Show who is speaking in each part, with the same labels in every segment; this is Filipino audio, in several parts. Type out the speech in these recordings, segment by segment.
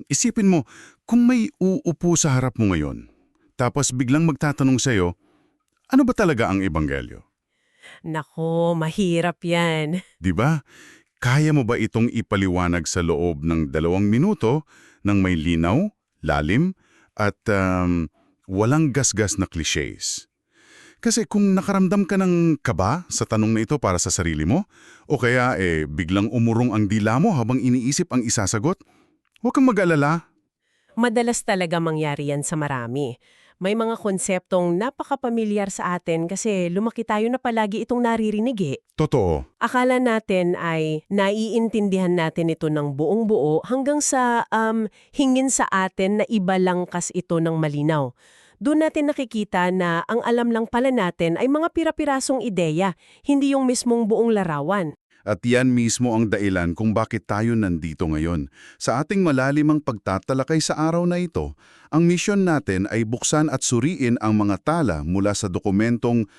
Speaker 1: Isipin mo, kung may uupo sa harap mo ngayon, tapos biglang magtatanong sa'yo, ano ba talaga ang ebanghelyo?
Speaker 2: Nako, mahirap yan.
Speaker 1: 'Di ba? Kaya mo ba itong ipaliwanag sa loob ng 2 minuto ng may linaw, lalim, at walang gasgas na clichés? Kasi kung nakaramdam ka ng kaba sa tanong na ito para sa sarili mo, o kaya biglang umurong ang dila mo habang iniisip ang isasagot, huwag kang mag-alala.
Speaker 2: Madalas talaga mangyari yan sa marami. May mga konseptong napakapamilyar sa atin kasi lumaki tayo na palagi itong naririnig eh.
Speaker 1: Totoo.
Speaker 2: Akala natin ay naiintindihan natin ito ng buong buo hanggang sa hingin sa atin na ibalangkas ito ng malinaw. Doon natin nakikita na ang alam lang pala natin ay mga pira-pirasong ideya, hindi yung mismong buong larawan.
Speaker 1: At yan mismo ang dahilan kung bakit tayo nandito ngayon. Sa ating malalimang pagtatalakay sa araw na ito, ang misyon natin ay buksan at suriin ang mga tala mula sa dokumentong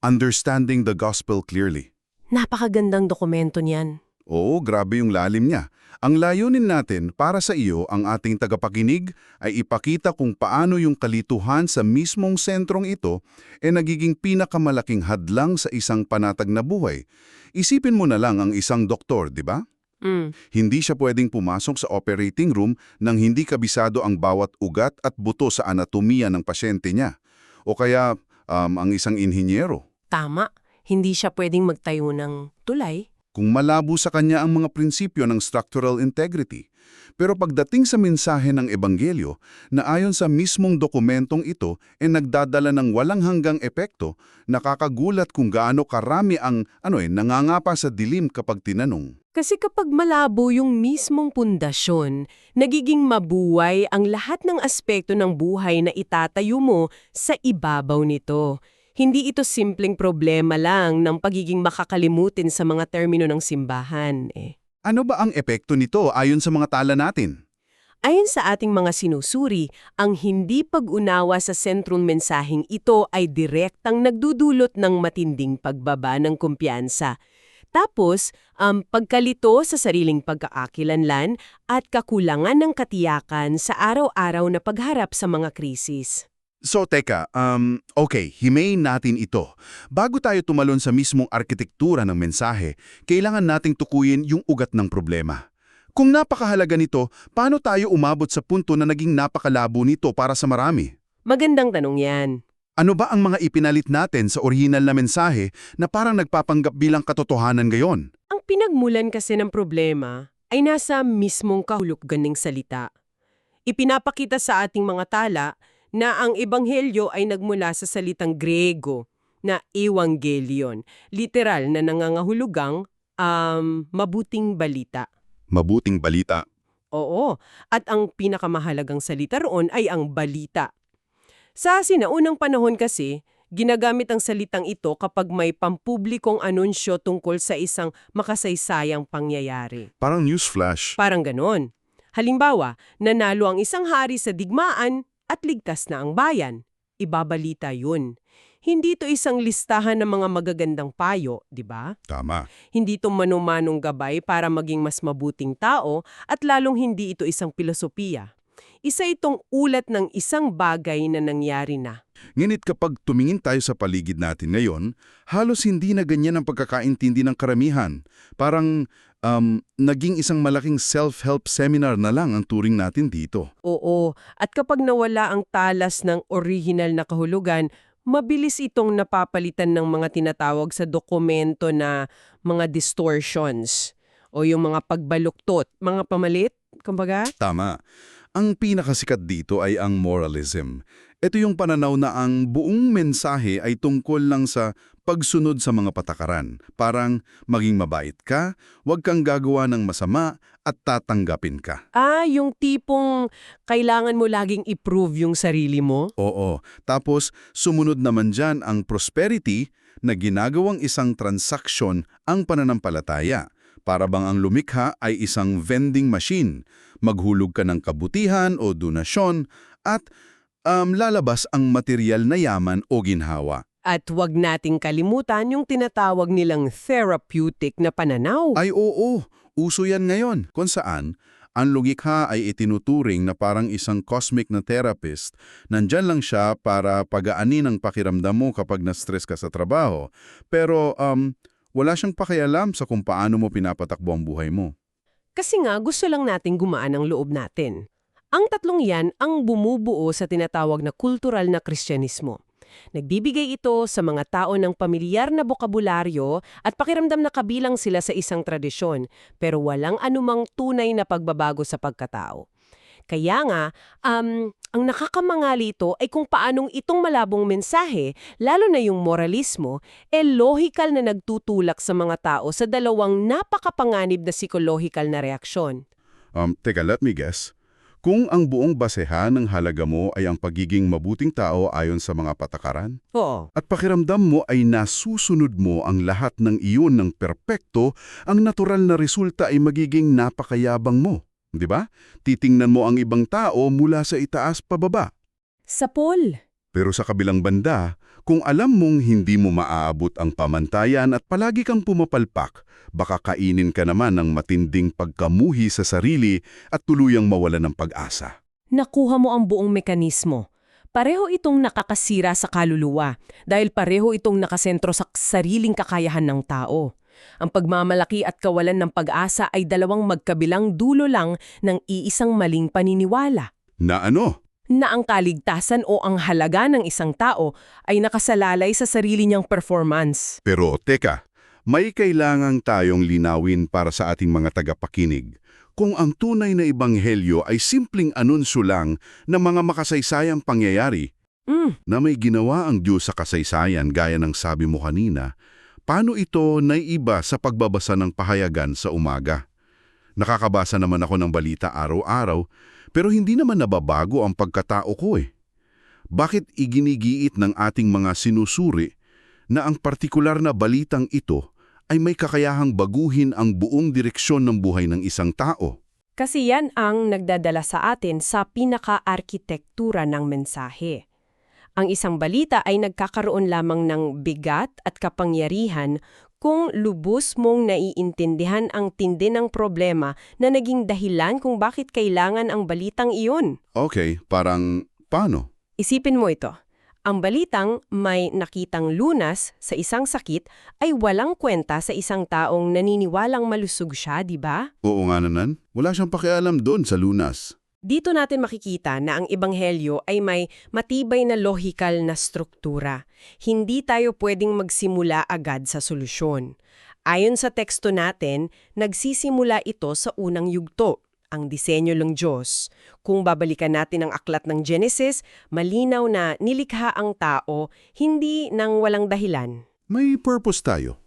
Speaker 1: Understanding the Gospel Clearly.
Speaker 2: Napakagandang dokumento niyan.
Speaker 1: Oo, grabe yung lalim niya. Ang layunin natin para sa iyo, ang ating tagapakinig, ay ipakita kung paano yung kalituhan sa mismong sentrong ito nagiging pinakamalaking hadlang sa isang panatag na buhay. Isipin mo na lang ang isang doktor, di ba?
Speaker 2: Mm.
Speaker 1: Hindi siya pwedeng pumasok sa operating room nang hindi kabisado ang bawat ugat at buto sa anatomiya ng pasyente niya. O kaya ang isang inhinyero.
Speaker 2: Tama, hindi siya pwedeng magtayo ng tulay.
Speaker 1: Kung malabo sa kanya ang mga prinsipyo ng structural integrity. Pero pagdating sa mensahe ng Ebanghelyo, na ayon sa mismong dokumentong ito, nagdadala ng walang hanggang epekto, nakakagulat kung gaano karami ang nangangapa sa dilim kapag tinanong.
Speaker 2: Kasi kapag malabo yung mismong pundasyon, nagiging mabuhay ang lahat ng aspekto ng buhay na itatayo mo sa ibabaw nito. Hindi ito simpleng problema lang ng pagiging makakalimutin sa mga termino ng simbahan.
Speaker 1: Ano ba ang epekto nito ayon sa mga tala natin?
Speaker 2: Ayon sa ating mga sinusuri, ang hindi pag-unawa sa sentrong mensaheng ito ay direktang nagdudulot ng matinding pagbaba ng kumpiyansa. Tapos, pagkalito sa sariling pagkaakilanlan at kakulangan ng katiyakan sa araw-araw na pagharap sa mga krisis.
Speaker 1: So teka, okay, himayin natin ito. Bago tayo tumalon sa mismong arkitektura ng mensahe, kailangan nating tukuyin yung ugat ng problema. Kung napakahalaga nito, paano tayo umabot sa punto na naging napakalabo nito para sa marami?
Speaker 2: Magandang tanong yan.
Speaker 1: Ano ba ang mga ipinalit natin sa orihinal na mensahe na parang nagpapanggap bilang katotohanan ngayon?
Speaker 2: Ang pinagmulan kasi ng problema ay nasa mismong kahulugan ng salita. Ipinapakita sa ating mga tala na ang ebanghelyo ay nagmula sa salitang Grego na evangelion, literal na nangangahulugang mabuting balita.
Speaker 1: Mabuting balita.
Speaker 2: Oo, at ang pinakamahalagang salita roon ay ang balita. Sa sinaunang panahon kasi, ginagamit ang salitang ito kapag may pampublikong anunsyo tungkol sa isang makasaysayang pangyayari.
Speaker 1: Parang newsflash.
Speaker 2: Parang ganon. Halimbawa, nanalo ang isang hari sa digmaan at ligtas na ang bayan. Ibabalita yun. Hindi ito isang listahan ng mga magagandang payo, di ba?
Speaker 1: Tama.
Speaker 2: Hindi ito manumanong gabay para maging mas mabuting tao at lalong hindi ito isang filosofiya. Isa itong ulat ng isang bagay na nangyari na.
Speaker 1: Ngunit kapag tumingin tayo sa paligid natin ngayon, halos hindi na ganyan ang pagkakaintindi ng karamihan. Parang naging isang malaking self-help seminar na lang ang turing natin dito.
Speaker 2: Oo, at kapag nawala ang talas ng orihinal na kahulugan, mabilis itong napapalitan ng mga tinatawag sa dokumento na mga distortions o yung mga pagbaluktot, mga pamalit, kumbaga.
Speaker 1: Tama. Ang pinakasikat dito ay ang moralism. Ito yung pananaw na ang buong mensahe ay tungkol lang sa pagsunod sa mga patakaran. Parang maging mabait ka, huwag kang gagawa ng masama at tatanggapin ka.
Speaker 2: Yung tipong kailangan mo laging i-prove yung sarili mo?
Speaker 1: Oo. Tapos sumunod naman dyan ang prosperity na ginagawang isang transaksyon ang pananampalataya. Para bang ang lumikha ay isang vending machine. Maghulog ka ng kabutihan o donasyon at lalabas ang material na yaman o ginhawa.
Speaker 2: At huwag nating kalimutan yung tinatawag nilang therapeutic na pananaw.
Speaker 1: Ay oo, uso yan ngayon kung saan
Speaker 3: Ang logika ay itinuturing na parang isang cosmic na therapist. Nandyan lang siya para pagaanin ang pakiramdam mo kapag na-stress ka sa trabaho. Pero wala siyang pakialam sa kung paano mo pinapatakbo ang buhay mo.
Speaker 2: Kasi nga gusto lang nating gumaan ang loob natin. Ang tatlong yan ang bumubuo sa tinatawag na kultural na Kristyanismo. Nagbibigay ito sa mga tao ng pamilyar na bokabularyo at pakiramdam na kabilang sila sa isang tradisyon, pero walang anumang tunay na pagbabago sa pagkatao. Kaya nga, ang nakakamangali ito ay kung paanong itong malabong mensahe, lalo na yung moralismo, lohikal na nagtutulak sa mga tao sa dalawang napakapanganib na psikolohikal na reaksyon.
Speaker 3: Teka, let me guess. Kung ang buong basehan ng halaga mo ay ang pagiging mabuting tao ayon sa mga patakaran,
Speaker 2: Oo.
Speaker 3: at pakiramdam mo ay nasusunod mo ang lahat ng iyon ng perpekto, ang natural na resulta ay magiging napakayabang mo. Di ba? Titingnan mo ang ibang tao mula sa itaas pababa.
Speaker 2: Sa Paul.
Speaker 3: Pero sa kabilang banda, kung alam mong hindi mo maaabot ang pamantayan at palagi kang pumapalpak, baka kainin ka naman ng matinding pagkamuhi sa sarili at tuluyang mawala ng pag-asa.
Speaker 2: Nakuha mo ang buong mekanismo. Pareho itong nakakasira sa kaluluwa dahil pareho itong nakasentro sa sariling kakayahan ng tao. Ang pagmamalaki at kawalan ng pag-asa ay dalawang magkabilang dulo lang ng iisang maling paniniwala.
Speaker 3: Na ano?
Speaker 2: Na ang kaligtasan o ang halaga ng isang tao ay nakasalalay sa sarili niyang performance.
Speaker 3: Pero teka, may kailangang tayong linawin para sa ating mga tagapakinig. Kung ang tunay na ebanghelyo ay simpleng anunsyo lang ng mga makasaysayang pangyayari, na may ginawa ang Diyos sa kasaysayan gaya ng sabi mo kanina, paano ito naiiba sa pagbabasa ng pahayagan sa umaga? Nakakabasa naman ako ng balita araw-araw, pero hindi naman nababago ang pagkatao ko eh. Bakit iginigiit ng ating mga sinusuri na ang partikular na balitang ito ay may kakayahang baguhin ang buong direksyon ng buhay ng isang tao?
Speaker 2: Kasi yan ang nagdadala sa atin sa pinaka-arkitektura ng mensahe. Ang isang balita ay nagkakaroon lamang ng bigat at kapangyarihan kung lubos mong naiintindihan ang tindi ng problema na naging dahilan kung bakit kailangan ang balitang iyon.
Speaker 3: Okay, parang paano?
Speaker 2: Isipin mo ito. Ang balitang may nakitang lunas sa isang sakit ay walang kwenta sa isang taong naniniwalang malusog siya, di ba?
Speaker 3: Oo nga naman, wala siyang pakialam doon sa lunas.
Speaker 2: Dito natin makikita na ang ebanghelyo ay may matibay na lohikal na struktura. Hindi tayo pwedeng magsimula agad sa solusyon. Ayon sa teksto natin, nagsisimula ito sa unang yugto, ang disenyo ng Diyos. Kung babalikan natin ang aklat ng Genesis, malinaw na nilikha ang tao, hindi nang walang dahilan.
Speaker 3: May purpose tayo.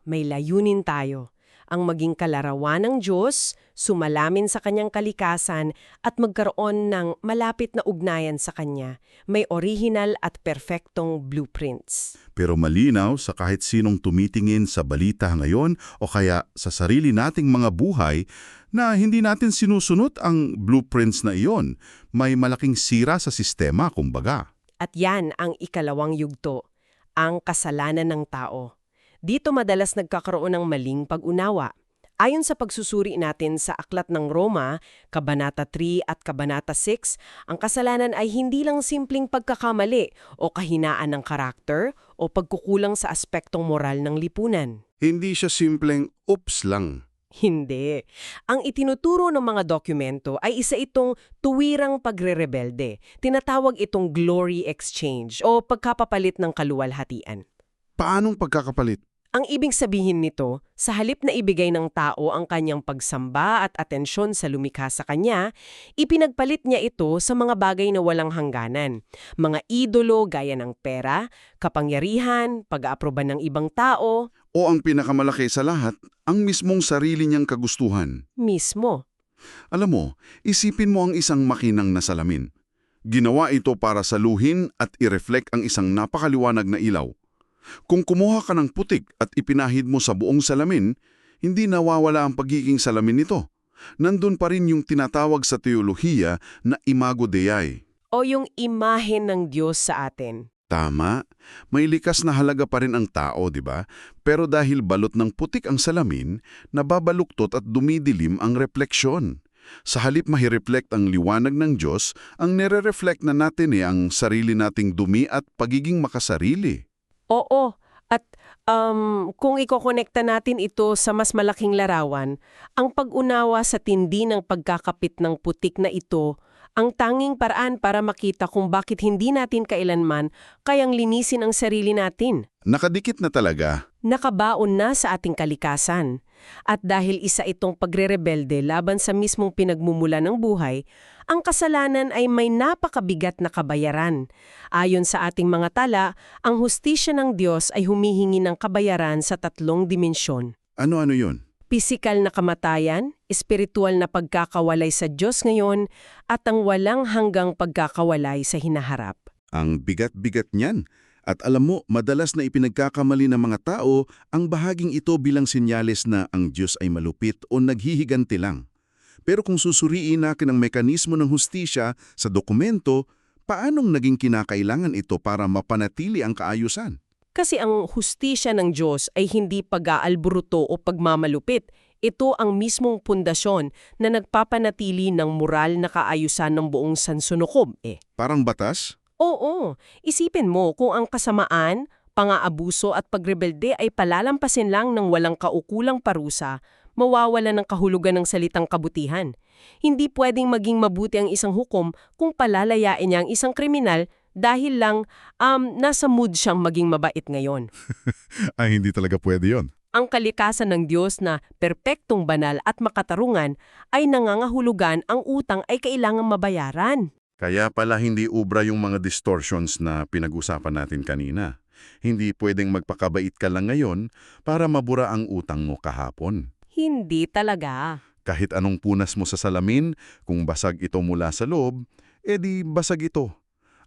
Speaker 2: May layunin tayo. Ang maging kalarawan ng Diyos, sumalamin sa kanyang kalikasan at magkaroon ng malapit na ugnayan sa kanya. May original at perpektong blueprints.
Speaker 3: Pero malinaw sa kahit sinong tumitingin sa balita ngayon o kaya sa sarili nating mga buhay na hindi natin sinusunod ang blueprints na iyon. May malaking sira sa sistema, kumbaga.
Speaker 2: At yan ang ikalawang yugto, ang kasalanan ng tao. Dito madalas nagkakaroon ng maling pag-unawa. Ayon sa pagsusuri natin sa Aklat ng Roma, Kabanata 3 at Kabanata 6, ang kasalanan ay hindi lang simpleng pagkakamali o kahinaan ng karakter o pagkukulang sa aspektong moral ng lipunan.
Speaker 3: Hindi siya simpleng oops lang.
Speaker 2: Hindi. Ang itinuturo ng mga dokumento ay isa itong tuwirang pagre-rebelde. Tinatawag itong glory exchange o pagkapapalit ng kaluwalhatian.
Speaker 3: Paanong pagkakapalit?
Speaker 2: Ang ibig sabihin nito, sa halip na ibigay ng tao ang kanyang pagsamba at atensyon sa lumikha sa kanya, ipinagpalit niya ito sa mga bagay na walang hangganan. Mga idolo gaya ng pera, kapangyarihan, pag-aaproban ng ibang tao.
Speaker 3: O ang pinakamalaki sa lahat, ang mismong sarili niyang kagustuhan.
Speaker 2: Mismo.
Speaker 3: Alam mo, isipin mo ang isang makinang na salamin. Ginawa ito para saluhin at i-reflect ang isang napakaliwanag na ilaw. Kung kumuha ka ng putik at ipinahid mo sa buong salamin, hindi nawawala ang pagiging salamin nito. Nandun pa rin yung tinatawag sa teolohiya na imago Dei.
Speaker 2: O yung imahe ng Diyos sa atin.
Speaker 3: Tama, may likas na halaga pa rin ang tao, di ba? Pero dahil balot ng putik ang salamin, nababaluktot at dumidilim ang refleksyon. Sa halip mahireflect ang liwanag ng Diyos, ang nire-reflect na natin ang sarili nating dumi at pagiging makasarili.
Speaker 2: Oo. At kung ikokonekta natin ito sa mas malaking larawan, ang pag-unawa sa tindi ng pagkakapit ng putik na ito, ang tanging paraan para makita kung bakit hindi natin kailanman kayang linisin ang sarili natin.
Speaker 3: Nakadikit na talaga.
Speaker 2: Nakabaon na sa ating kalikasan. At dahil isa itong pagrerebelde laban sa mismong pinagmumula ng buhay, ang kasalanan ay may napakabigat na kabayaran. Ayon sa ating mga tala, ang hustisya ng Diyos ay humihingi ng kabayaran sa 3 dimensyon.
Speaker 3: Ano-ano yun?
Speaker 2: Pisikal na kamatayan, espiritual na pagkakawalay sa Diyos ngayon, at ang walang hanggang pagkakawalay sa hinaharap.
Speaker 3: Ang bigat-bigat niyan. At alam mo, madalas na ipinagkakamali ng mga tao ang bahaging ito bilang senyales na ang Diyos ay malupit o naghihiganti lang. Pero kung susuriin natin ang mekanismo ng hustisya sa dokumento, paanong naging kinakailangan ito para mapanatili ang kaayusan?
Speaker 2: Kasi ang hustisya ng Diyos ay hindi pag-aalburuto o pagmamalupit. Ito ang mismong pundasyon na nagpapanatili ng moral na kaayusan ng buong sansunukob.
Speaker 3: Parang batas?
Speaker 2: Oo, isipin mo kung ang kasamaan, pang-aabuso at pagrebelde ay palalampasin lang ng walang kaukulang parusa, mawawala ng kahulugan ng salitang kabutihan. Hindi pwedeng maging mabuti ang isang hukom kung palalayain niya ang isang kriminal dahil lang nasa mood siyang maging mabait ngayon.
Speaker 3: Ay, hindi talaga pwede yon.
Speaker 2: Ang kalikasan ng Diyos na perpektong banal at makatarungan ay nangangahulugan ang utang ay kailangang mabayaran.
Speaker 3: Kaya pala hindi ubra yung mga distortions na pinag-usapan natin kanina. Hindi pwedeng magpakabait ka lang ngayon para mabura ang utang mo kahapon.
Speaker 2: Hindi talaga.
Speaker 3: Kahit anong punas mo sa salamin, kung basag ito mula sa loob, edi basag ito.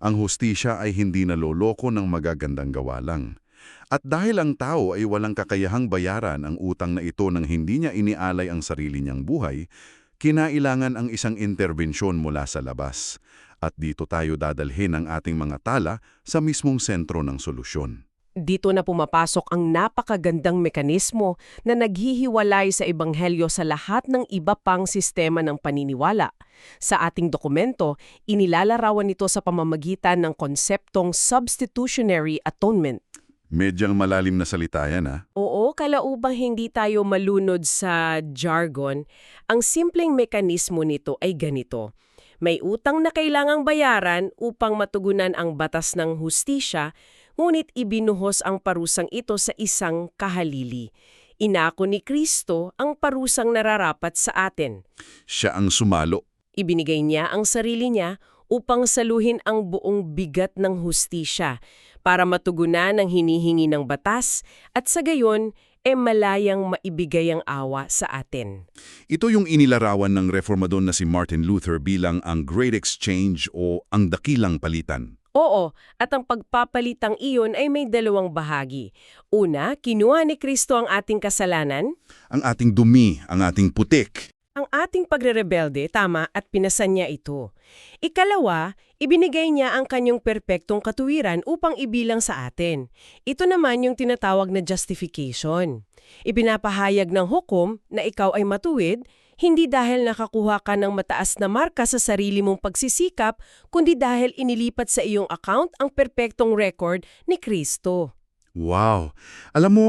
Speaker 3: Ang hustisya ay hindi naloloko ng magagandang gawa lang. At dahil ang tao ay walang kakayahang bayaran ang utang na ito nang hindi niya inialay ang sarili niyang buhay, kinailangan ang isang interbensyon mula sa labas. At dito tayo dadalhin ang ating mga tala sa mismong sentro ng solusyon.
Speaker 2: Dito na pumapasok ang napakagandang mekanismo na naghihiwalay sa Ebanghelyo sa lahat ng iba pang sistema ng paniniwala. Sa ating dokumento, inilalarawan ito sa pamamagitan ng konseptong substitutionary atonement.
Speaker 3: Medyang malalim na salita yan, ha?
Speaker 2: Oo, kalaubang hindi tayo malunod sa jargon, ang simpleng mekanismo nito ay ganito. May utang na kailangang bayaran upang matugunan ang batas ng hustisya, ngunit ibinuhos ang parusang ito sa isang kahalili. Inako ni Kristo ang parusang nararapat sa atin.
Speaker 3: Siya ang sumalo.
Speaker 2: Ibinigay niya ang sarili niya upang saluhin ang buong bigat ng hustisya para matugunan ang hinihingi ng batas at sa gayon, malayang maibigay ang awa sa atin.
Speaker 3: Ito yung inilarawan ng reformador na si Martin Luther bilang ang Great Exchange o ang dakilang palitan.
Speaker 2: Oo, at ang pagpapalitang iyon ay may 2 bahagi. Una, kinuha ni Kristo ang ating kasalanan.
Speaker 3: Ang ating dumi, ang ating putik.
Speaker 2: Ang ating pagrerebelde, tama, at pinasan niya ito. Ikalawa, ibinigay niya ang kanyang perpektong katuwiran upang ibilang sa atin. Ito naman yung tinatawag na justification. Ipinapahayag ng hukom na ikaw ay matuwid, hindi dahil nakakuha ka ng mataas na marka sa sarili mong pagsisikap, kundi dahil inilipat sa iyong account ang perpektong record ni Kristo.
Speaker 3: Wow! Alam mo,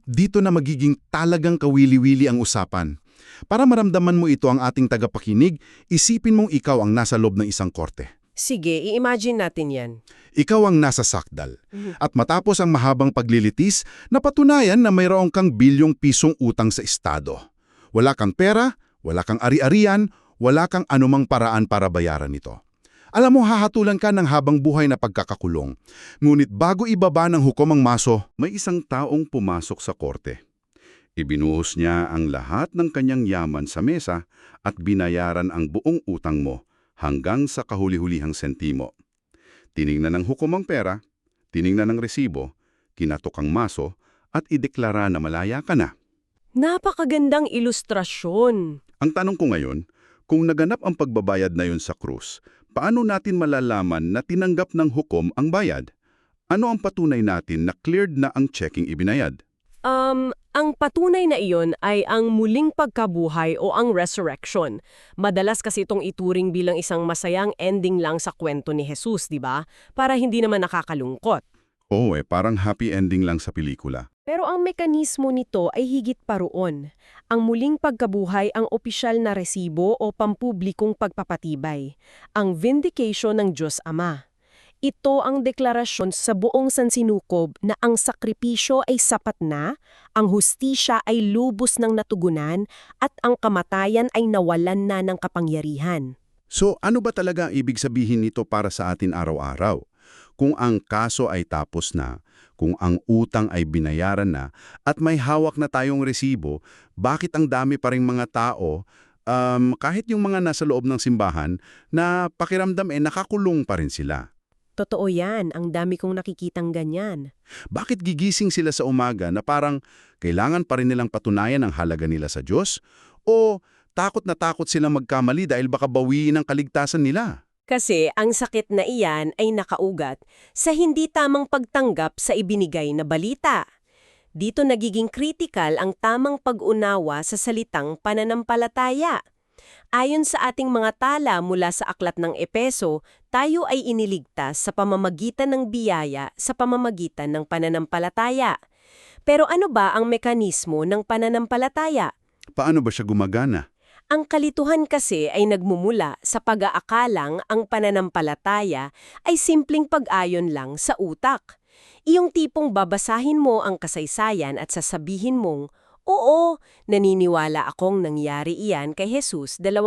Speaker 3: dito na magiging talagang kawili-wili ang usapan. Para maramdaman mo ito ang ating tagapakinig, isipin mong ikaw ang nasa loob ng isang korte.
Speaker 2: Sige, i-imagine natin yan.
Speaker 3: Ikaw ang nasa sakdal. At matapos ang mahabang paglilitis, napatunayan na mayroong kang bilyong pisong utang sa estado. Wala kang pera, wala kang ari-arian, wala kang anumang paraan para bayaran ito. Alam mo, hahatulan ka ng habang buhay na pagkakakulong. Ngunit bago ibaba ng hukom ang maso, may isang taong pumasok sa korte. Ibinuhos niya ang lahat ng kanyang yaman sa mesa at binayaran ang buong utang mo hanggang sa kahuli-hulihang sentimo. Tiningnan ng hukom ang pera, tiningnan ng resibo, kinatok ang maso at ideklara na malaya ka na.
Speaker 2: Napakagandang ilustrasyon.
Speaker 3: Ang tanong ko ngayon, kung naganap ang pagbabayad na yun sa krus, paano natin malalaman na tinanggap ng hukom ang bayad? Ano ang patunay natin na cleared na ang checking ibinayad?
Speaker 2: Ang patunay na iyon ay ang muling pagkabuhay o ang resurrection. Madalas kasi itong ituring bilang isang masayang ending lang sa kwento ni Jesus, di ba? Para hindi naman nakakalungkot.
Speaker 3: Oo parang happy ending lang sa pelikula.
Speaker 2: Pero ang mekanismo nito ay higit pa roon. Ang muling pagkabuhay ang opisyal na resibo o pampublikong pagpapatibay. Ang vindication ng Diyos Ama. Ito ang deklarasyon sa buong sansinukob na ang sakripisyo ay sapat na, ang hustisya ay lubos ng natugunan, at ang kamatayan ay nawalan na ng kapangyarihan.
Speaker 3: So ano ba talaga ang ibig sabihin nito para sa atin araw-araw? Kung ang kaso ay tapos na, kung ang utang ay binayaran na, at may hawak na tayong resibo, bakit ang dami pa ring mga tao, kahit yung mga nasa loob ng simbahan, na pakiramdam nakakulong pa rin sila?
Speaker 2: Totoo yan, ang dami kong nakikitang ganyan.
Speaker 3: Bakit gigising sila sa umaga na parang kailangan pa rin nilang patunayan ang halaga nila sa Diyos? O takot na takot silang magkamali dahil baka bawiin ang kaligtasan nila?
Speaker 2: Kasi ang sakit na iyan ay nakaugat sa hindi tamang pagtanggap sa ibinigay na balita. Dito nagiging critical ang tamang pag-unawa sa salitang pananampalataya. Ayon sa ating mga tala mula sa aklat ng Epeso, tayo ay iniligtas sa pamamagitan ng biyaya sa pamamagitan ng pananampalataya. Pero ano ba ang mekanismo ng pananampalataya?
Speaker 3: Paano ba siya gumagana?
Speaker 2: Ang kalituhan kasi ay nagmumula sa pag-aakalang ang pananampalataya ay simpleng pag-ayon lang sa utak. Iyong tipong babasahin mo ang kasaysayan at sasabihin mong, oo, naniniwala akong nangyari iyan kay Jesus 2,000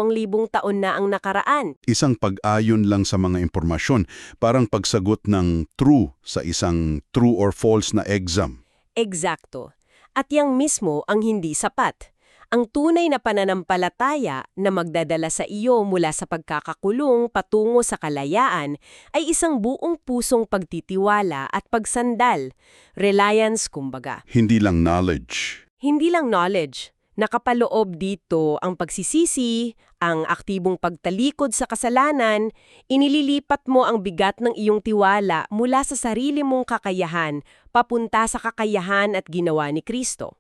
Speaker 2: taon na ang nakaraan.
Speaker 3: Isang pag-ayon lang sa mga impormasyon, parang pagsagot ng true sa isang true or false na exam.
Speaker 2: Eksakto. At yang mismo ang hindi sapat. Ang tunay na pananampalataya na magdadala sa iyo mula sa pagkakakulong patungo sa kalayaan ay isang buong pusong pagtitiwala at pagsandal. Reliance, kumbaga.
Speaker 3: Hindi lang knowledge.
Speaker 2: Hindi lang knowledge. Nakapaloob dito ang pagsisisi, ang aktibong pagtalikod sa kasalanan, inililipat mo ang bigat ng iyong tiwala mula sa sarili mong kakayahan papunta sa kakayahan at ginawa ni Kristo.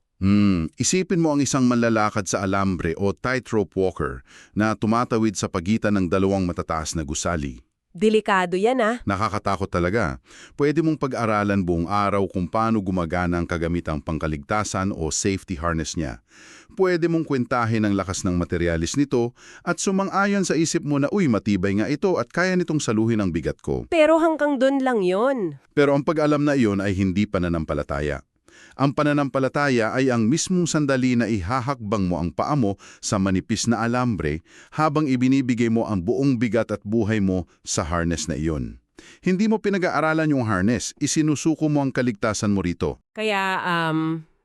Speaker 3: Isipin mo ang isang manlalakad sa alambre o tightrope walker na tumatawid sa pagitan ng dalawang matataas na gusali.
Speaker 2: Delikado yan
Speaker 3: Nakakatakot talaga. Pwede mong pag-aralan buong araw kung paano gumagana ang kagamitang pangkaligtasan o safety harness niya. Pwede mong kwentahin ang lakas ng materialis nito at sumang-ayon sa isip mo na matibay nga ito at kaya nitong saluhin ang bigat ko.
Speaker 2: Pero hanggang doon lang yon.
Speaker 3: Pero ang pag-alam na iyon ay hindi pananampalataya. Ang pananampalataya ay ang mismong sandali na ihahakbang mo ang paa mo sa manipis na alambre habang ibinibigay mo ang buong bigat at buhay mo sa harness na iyon. Hindi mo pinag-aaralan yung harness, isinusuko mo ang kaligtasan mo rito.
Speaker 2: Kaya,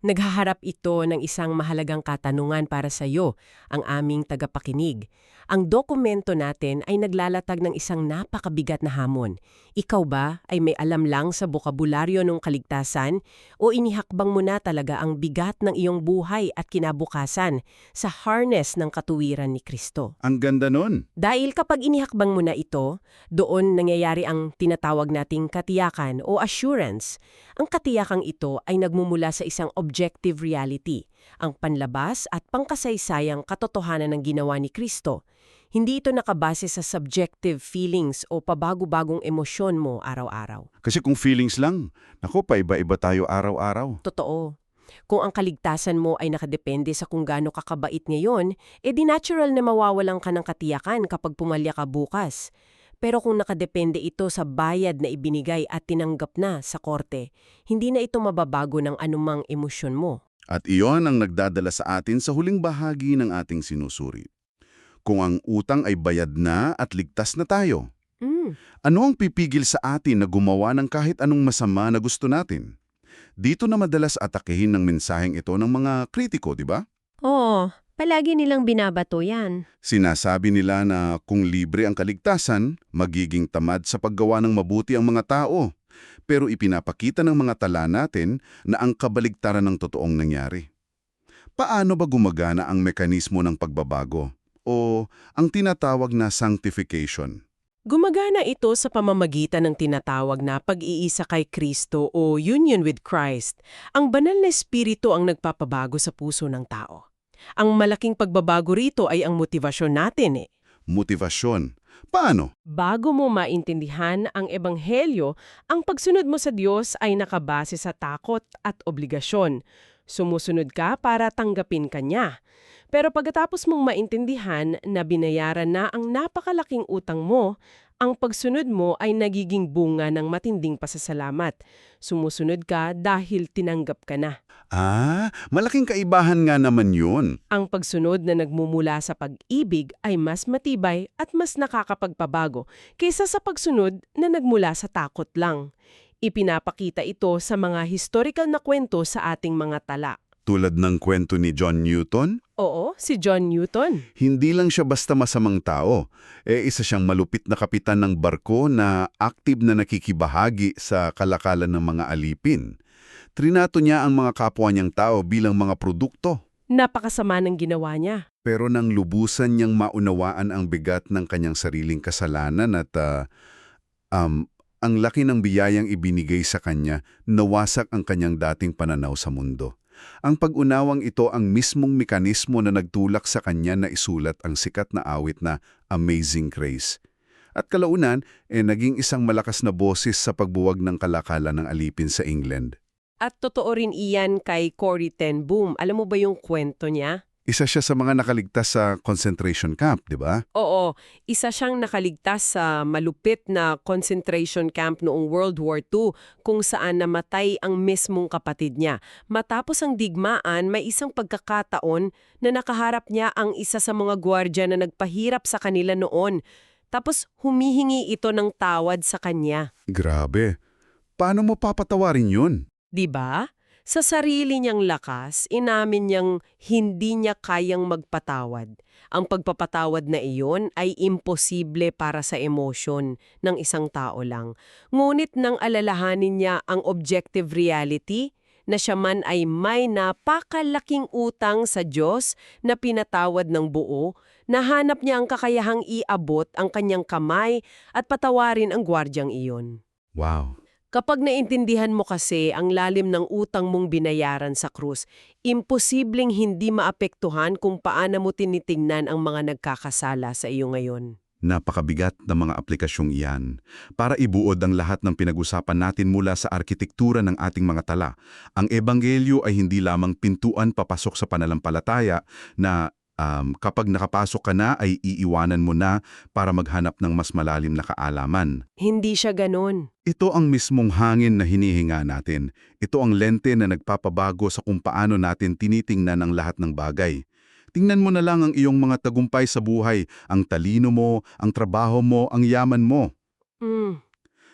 Speaker 2: naghaharap ito ng isang mahalagang katanungan para sa iyo, ang aming tagapakinig. Ang dokumento natin ay naglalatag ng isang napakabigat na hamon. Ikaw ba ay may alam lang sa bokabularyo ng kaligtasan o inihakbang mo na talaga ang bigat ng iyong buhay at kinabukasan sa harness ng katuwiran ni Kristo?
Speaker 3: Ang ganda nun.
Speaker 2: Dahil kapag inihakbang mo na ito, doon nangyayari ang tinatawag nating katiyakan o assurance. Ang katiyakang ito ay nagmumula sa isang objective reality, ang panlabas at pangkasaysayang katotohanan ng ginawa ni Kristo. Hindi ito nakabase sa subjective feelings o pabago-bagong emosyon mo araw-araw.
Speaker 3: Kasi kung feelings lang, naku, paiba-iba tayo araw-araw.
Speaker 2: Totoo. Kung ang kaligtasan mo ay nakadepende sa kung gaano kakabait ngayon, di natural na mawawalan ka ng katiyakan kapag pumalya ka bukas. Pero kung nakadepende ito sa bayad na ibinigay at tinanggap na sa korte, hindi na ito mababago ng anumang emosyon mo.
Speaker 3: At iyon ang nagdadala sa atin sa huling bahagi ng ating sinusuri. Kung ang utang ay bayad na at ligtas na tayo, ano ang pipigil sa atin na gumawa ng kahit anong masama na gusto natin? Dito na madalas atakehin ng mensaheng ito ng mga kritiko, di ba?
Speaker 2: Oo, palagi nilang binabato yan.
Speaker 3: Sinasabi nila na kung libre ang kaligtasan, magiging tamad sa paggawa ng mabuti ang mga tao. Pero ipinapakita ng mga tala natin na ang kabaligtaran ng totoong nangyari. Paano ba gumagana ang mekanismo ng pagbabago? O ang tinatawag na sanctification?
Speaker 2: Gumagana ito sa pamamagitan ng tinatawag na pag-iisa kay Kristo o union with Christ. Ang banal na espiritu ang nagpapabago sa puso ng tao. Ang malaking pagbabago rito ay ang motibasyon natin eh.
Speaker 3: Motivasyon. Paano?
Speaker 2: Bago mo maintindihan ang ebanghelyo, ang pagsunod mo sa Diyos ay nakabase sa takot at obligasyon. Sumusunod ka para tanggapin ka niya. Pero pagkatapos mong maintindihan na binayaran na ang napakalaking utang mo, ang pagsunod mo ay nagiging bunga ng matinding pasasalamat. Sumusunod ka dahil tinanggap ka na.
Speaker 3: Malaking kaibahan nga naman yun.
Speaker 2: Ang pagsunod na nagmumula sa pag-ibig ay mas matibay at mas nakakapagpabago kaysa sa pagsunod na nagmula sa takot lang. Ipinapakita ito sa mga historical na kwento sa ating mga tala.
Speaker 3: Tulad ng kwento ni John Newton,
Speaker 2: Oo, si John Newton.
Speaker 3: hindi lang siya basta masamang tao. Isa siyang malupit na kapitan ng barko na aktive na nakikibahagi sa kalakalan ng mga alipin. Trinato niya ang mga kapwa niyang tao bilang mga produkto.
Speaker 2: Napakasama ng ginawa niya.
Speaker 3: Pero nang lubusan niyang maunawaan ang bigat ng kanyang sariling kasalanan at ang laki ng biyayang ibinigay sa kanya, nawasak ang kanyang dating pananaw sa mundo. Ang pag-unawang ito ang mismong mekanismo na nagtulak sa kanya na isulat ang sikat na awit na Amazing Grace. At kalaunan, naging isang malakas na boses sa pagbuwag ng kalakalan ng alipin sa England.
Speaker 2: At totoo rin iyan kay Corrie ten Boom. Alam mo ba yung kwento niya?
Speaker 3: Isa siya sa mga nakaligtas sa concentration camp, di ba?
Speaker 2: Oo, isa siyang nakaligtas sa malupit na concentration camp noong World War II kung saan namatay ang mismong kapatid niya. Matapos ang digmaan, may isang pagkakataon na nakaharap niya ang isa sa mga gwardiya na nagpahirap sa kanila noon. Tapos humihingi ito ng tawad sa kanya.
Speaker 3: Grabe. Paano mo papatawarin yun?
Speaker 2: 'Di ba? Sa sarili niyang lakas, inamin niyang hindi niya kayang magpatawad. Ang pagpapatawad na iyon ay imposible para sa emosyon ng isang tao lang. Ngunit nang alalahanin niya ang objective reality, na siya man ay may napakalaking utang sa Diyos na pinatawad ng buo, nahanap niya ang kakayahang iabot ang kanyang kamay at patawarin ang gwardyang iyon.
Speaker 3: Wow.
Speaker 2: Kapag naintindihan mo kasi ang lalim ng utang mong binayaran sa krus, imposibleng hindi maapektuhan kung paano mo tinitingnan ang mga nagkakasala sa iyo ngayon.
Speaker 3: Napakabigat na mga aplikasyong iyan. Para ibuod ang lahat ng pinag-usapan natin mula sa arkitektura ng ating mga tala, ang ebanghelyo ay hindi lamang pintuan papasok sa pananampalataya na kapag nakapasok ka na ay iiwanan mo na para maghanap ng mas malalim na kaalaman.
Speaker 2: Hindi siya ganon.
Speaker 3: Ito ang mismong hangin na hinihinga natin. Ito ang lente na nagpapabago sa kung paano natin tinitingnan ang lahat ng bagay. Tingnan mo na lang ang iyong mga tagumpay sa buhay, ang talino mo, ang trabaho mo, ang yaman mo.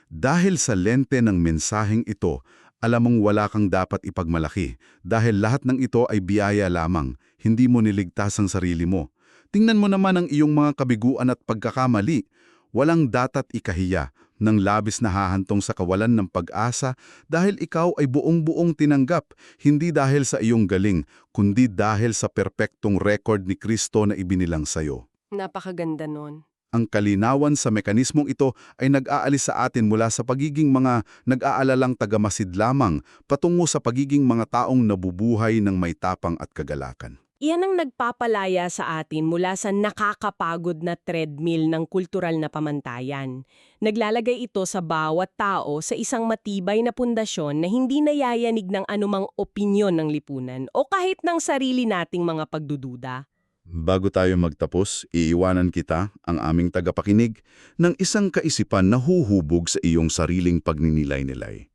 Speaker 3: Dahil sa lente ng mensaheng ito, alam mong wala kang dapat ipagmalaki dahil lahat ng ito ay biyaya lamang, hindi mo niligtas ang sarili mo. Tingnan mo naman ang iyong mga kabiguan at pagkakamali. Walang datat ikahiya nang labis na hahantong sa kawalan ng pag-asa dahil ikaw ay buong-buong tinanggap, hindi dahil sa iyong galing, kundi dahil sa perpektong record ni Kristo na ibinilang sayo.
Speaker 2: Napakaganda nun.
Speaker 3: Ang kalinawan sa mekanismong ito ay nag-aalis sa atin mula sa pagiging mga nag-aalalang tagamasid lamang patungo sa pagiging mga taong nabubuhay ng may tapang at kagalakan.
Speaker 2: Iyan ang nagpapalaya sa atin mula sa nakakapagod na treadmill ng kultural na pamantayan. Naglalagay ito sa bawat tao sa isang matibay na pundasyon na hindi nayayanig ng anumang opinyon ng lipunan o kahit ng sarili nating mga pagdududa.
Speaker 3: Bago tayo magtapos, iiwanan kita, ang aming tagapakinig, ng isang kaisipan na huhubog sa iyong sariling pagninilay-nilay.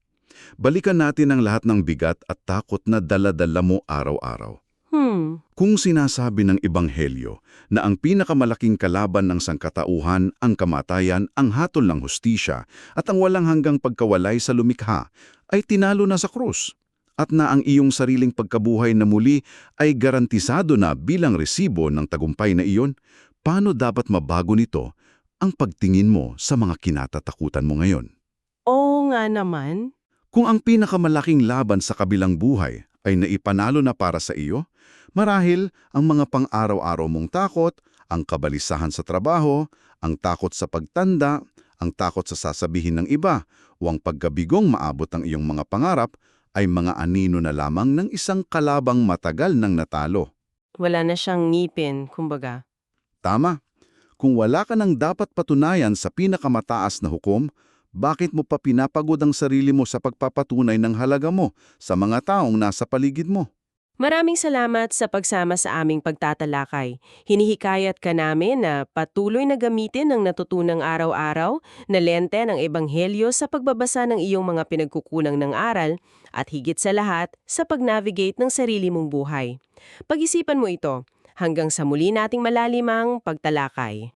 Speaker 3: Balikan natin ang lahat ng bigat at takot na dala-dala mo araw-araw. Kung sinasabi ng Ebanghelyo na ang pinakamalaking kalaban ng sangkatauhan, ang kamatayan, ang hatol ng hustisya at ang walang hanggang pagkawalay sa lumikha, ay tinalo na sa krus. At na ang iyong sariling pagkabuhay na muli ay garantisado na bilang resibo ng tagumpay na iyon, paano dapat mabago nito ang pagtingin mo sa mga kinatatakutan mo ngayon?
Speaker 2: Oo nga naman.
Speaker 3: Kung ang pinakamalaking laban sa kabilang buhay ay naipanalo na para sa iyo, marahil ang mga pang-araw-araw mong takot, Ang kabalisahan sa trabaho, ang takot sa pagtanda, ang takot sa sasabihin ng iba, o ang pagkabigong maabot ang iyong mga pangarap ay mga anino na lamang ng isang kalabang matagal nang natalo.
Speaker 2: Wala na siyang ngipin, kumbaga.
Speaker 3: Tama. Kung wala ka nang dapat patunayan sa pinakamataas na hukom, bakit mo pa pinapagod ang sarili mo sa pagpapatunay ng halaga mo sa mga taong nasa paligid mo?
Speaker 2: Maraming salamat sa pagsama sa aming pagtatalakay. Hinihikayat ka namin na patuloy na gamitin ang natutunang araw-araw na lente ng Ebanghelyo sa pagbabasa ng iyong mga pinagkukulang ng aral at higit sa lahat sa pag-navigate ng sarili mong buhay. Pag-isipan mo ito hanggang sa muli nating malalimang pagtalakay.